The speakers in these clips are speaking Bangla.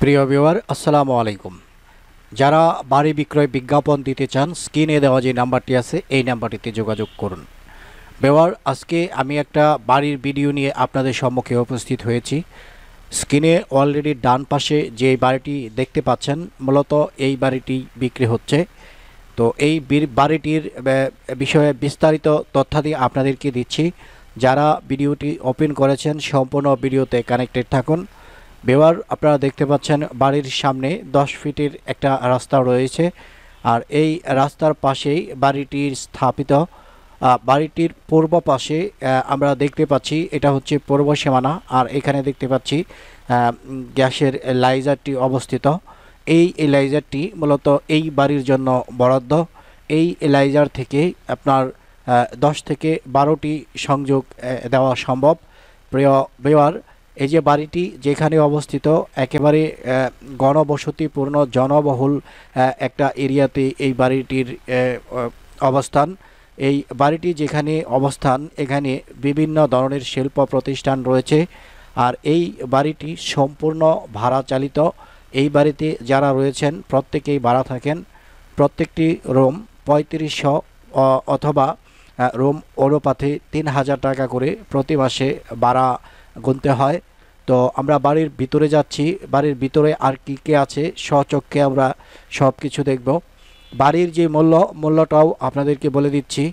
প্রিয় ভিউয়ার আসসালামু আলাইকুম। যারা বাড়ি বিক্রয় বিজ্ঞাপন দিতে চান স্ক্রিনে দেওয়া যে নাম্বারটি আছে এই নাম্বারটিতে যোগাযোগ করুন। ভিউয়ার, আজকে আমি একটা বাড়ির ভিডিও নিয়ে আপনাদের সম্মুখে উপস্থিত হয়েছি। স্ক্রিনে অলরেডি ডান পাশে যে বাড়িটি দেখতে পাচ্ছেন মূলত এই বাড়িটি বিক্রি হচ্ছে। তো এই বাড়িটির বিষয়ে বিস্তারিত তথ্যাদি আপনাদেরকে দিচ্ছি। যারা ভিডিওটি ওপেন করেছেন সম্পূর্ণ ভিডিওতে কানেক্টেড থাকুন। ভিউয়ার, আপনারা দেখতে পাচ্ছেন বাড়ির সামনে 10 ফিটের একটা রাস্তা রয়েছে, আর এই রাস্তার পাশেই বাড়িটির স্থাপিত। বাড়িটির পূর্ব পাশে আমরা দেখতে পাচ্ছি এটা হচ্ছে পূর্ব সীমানা, আর এখানে দেখতে পাচ্ছি গ্যাসের লাইজারটি অবস্থিত। এই এলাইজারটি মূলত এই বাড়ির জন্য বরাদ্দ। এই এলাইজার থেকে আপনার 10 থেকে 12টি সংযোগ দেওয়া সম্ভব। প্রিয় ভিউয়ার, এই যে বাড়িটি যেখানে অবস্থিত একেবারে ঘনবসতিপূর্ণ জনবহুল একটা এরিয়াতে এই বাড়িটির অবস্থান। এই বাড়িটি যেখানে অবস্থান এখানে বিভিন্ন ধরনের শিল্প প্রতিষ্ঠান রয়েছে, আর এই বাড়িটি সম্পূর্ণ ভাড়া চালিত। এই বাড়িতে যারা রয়েছেন প্রত্যেকেই ভাড়া থাকেন। প্রত্যেকটি রুম 3500 অথবা রুম অনুপাতে 3000 টাকা করে প্রতি মাসে ভাড়া গুনতে হয়। তো আমরা বাড়ির ভিতরে যাচ্ছি। বাড়ির ভিতরে আর কি কি আছে স্বচক্ষে আমরা সব কিছু দেখব। বাড়ির যে মূল্যটাও আপনাদেরকে বলে দিচ্ছি।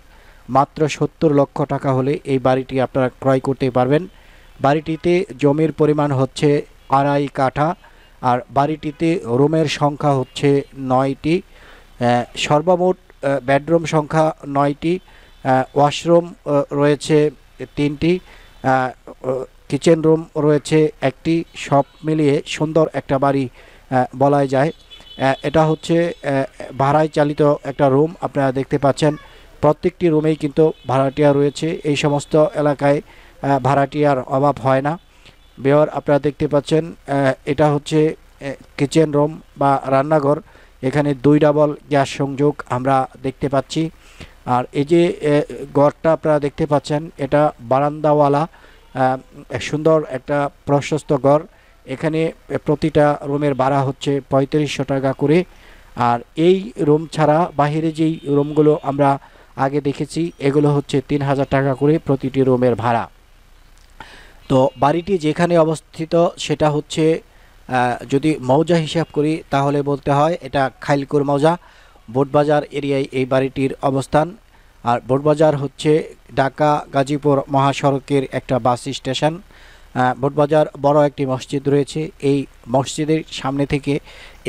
মাত্র 70 লক্ষ টাকা হলে এই বাড়িটি আপনারা ক্রয় করতে পারবেন। বাড়িটিতে জমির পরিমাণ হচ্ছে 2.5 কাঠা, আর বাড়িটিতে রুমের সংখ্যা হচ্ছে 9টি। সর্বমোট বেডরুম সংখ্যা 9টি। ওয়াশরুম রয়েছে 3টি। কিচেন রুম রয়েছে একটি। সব মিলিয়ে সুন্দর একটা বাড়ি বলাই যায়। এটা হচ্ছে ভাড়ায় চালিত একটা রুম। আপনারা দেখতে পাচ্ছেন প্রত্যেকটি রুমেই কিন্তু ভাড়াটিয়া রয়েছে। এই সমস্ত এলাকায় ভাড়াটিয়ার অভাব হয় না। ভিউয়ার, আপনারা দেখতে পাচ্ছেন এটা হচ্ছে কিচেন রুম বা রান্নাঘর। এখানে 2 ডাবল গ্যাস সংযোগ আমরা দেখতে পাচ্ছি। আর এই যে ঘরটা আপনারা দেখতে পাচ্ছেন এটা বারান্দাওয়ালা সুন্দর একটা প্রশস্ত ঘর। এখানে প্রতিটা রুমের ভাড়া হচ্ছে 3500 টাকা করে। আর এই রুম ছাড়া বাহিরে যেই রুমগুলো আমরা আগে দেখেছি এগুলো হচ্ছে 3000 টাকা করে প্রতিটি রুমের ভাড়া। তো বাড়িটি যেখানে অবস্থিত সেটা হচ্ছে যদি মৌজা হিসাব করি তাহলে বলতে হয় এটা খাইলকুর মৌজা, বোটবাজার এরিয়ায় এই বাড়িটির অবস্থান। আর বোটবাজার হচ্ছে ঢাকা গাজীপুর মহাসড়কের একটা বাস স্টেশন। বোটবাজার বড় একটি মসজিদ রয়েছে। এই মসজিদের সামনে থেকে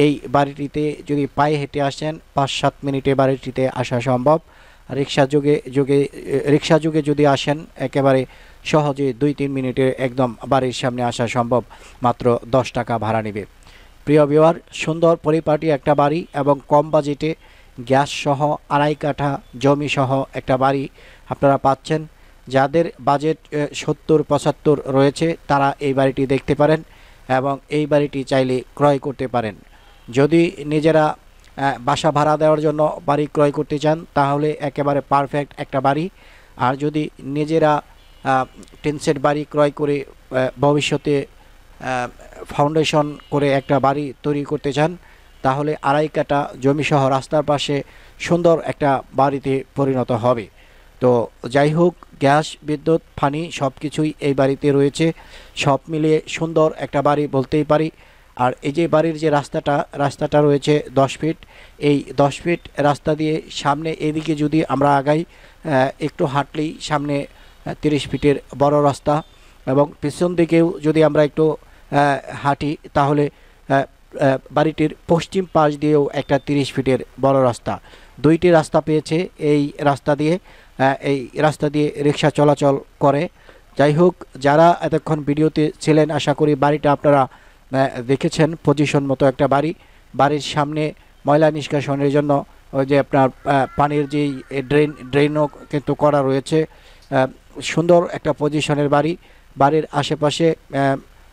এই বাড়িটিতে যদি পায়ে হেঁটে আসেন 5-7 মিনিটে বাড়িটিতে আসা সম্ভব। রিক্সা যুগে যদি আসেন একেবারে সহজে 2-3 মিনিটে একদম বাড়ির সামনে আসা সম্ভব। মাত্র 10 টাকা ভাড়া নেবে। প্রিয় ভিউয়ার, সুন্দর পরিপাটি একটা বাড়ি এবং কম বাজেটে গ্যাস সহ 2.5 কাঠা জমি সহ একটা বাড়ি আপনারা পাচ্ছেন। যাদের বাজেট 70-75 রয়েছে তারা এই বাড়িটি দেখতে পারেন এবং এই বাড়িটি চাইলে ক্রয় করতে পারেন। যদি নিজেরা বাসা ভাড়া দেওয়ার জন্য বাড়ি ক্রয় করতে চান তাহলে একেবারে পারফেক্ট একটা বাড়ি। আর যদি নিজেরা টিনশেড বাড়ি ক্রয় করে ভবিষ্যতে ফাউন্ডেশন করে একটা বাড়ি তৈরি করতে চান তাহলে 2.5 কাঠা জমিসহ রাস্তার পাশে সুন্দর একটা বাড়িতে পরিণত হবে। তো যাই হোক, গ্যাস, বিদ্যুৎ, পানি সব কিছুই এই বাড়িতে রয়েছে। সব মিলিয়ে সুন্দর একটা বাড়ি বলতেই পারি। আর এই যে বাড়ির যে রাস্তাটা রয়েছে 10 ফিট। এই 10 ফিট রাস্তা দিয়ে সামনে এদিকে যদি আমরা আগাই একটু হাঁটলেই সামনে 30 ফিটের বড় রাস্তা, এবং পিছন দিকেও যদি আমরা একটু হাঁটি তাহলে বাড়িটির পশ্চিম পাশ দিয়েও একটা 30 ফিটের বড় রাস্তা। 2টি রাস্তা পেয়েছে এই রাস্তা দিয়ে রিক্সা চলাচল করে। যাই হোক, যারা এতক্ষণ ভিডিওতে ছিলেন আশা করি বাড়িটা আপনারা দেখেছেন। পজিশন মতো একটা বাড়ি। বাড়ির সামনে ময়লা নিষ্কাশনের জন্য ওই যে আপনার পানির যেই ড্রেনও কিন্তু করা রয়েছে। সুন্দর একটা পজিশনের বাড়ি। বাড়ির আশেপাশে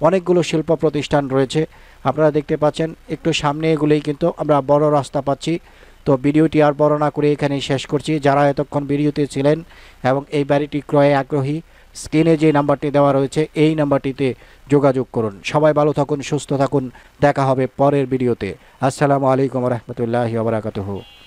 অনেকগুলো শিল্প প্রতিষ্ঠান রয়েছে আপনারা দেখতে পাচ্ছেন। একটু সামনে এগুলোই কিন্তু আমরা বড় রাস্তা পাচ্ছি। তো ভিডিওটি আর বড় না করে এখানেই শেষ করছি। যারা এতক্ষণ ভিডিওতে ছিলেন এবং এই বাড়িটি ক্রয়ে আগ্রহী স্ক্রিনে যে নাম্বারটি দেওয়া রয়েছে এই নাম্বারটিতে যোগাযোগ করুন। সবাই ভালো থাকুন, সুস্থ থাকুন, দেখা হবে পরের ভিডিওতে। আসসালামু আলাইকুম রহমতুল্লাহি ওয়া বারাকাতুহু।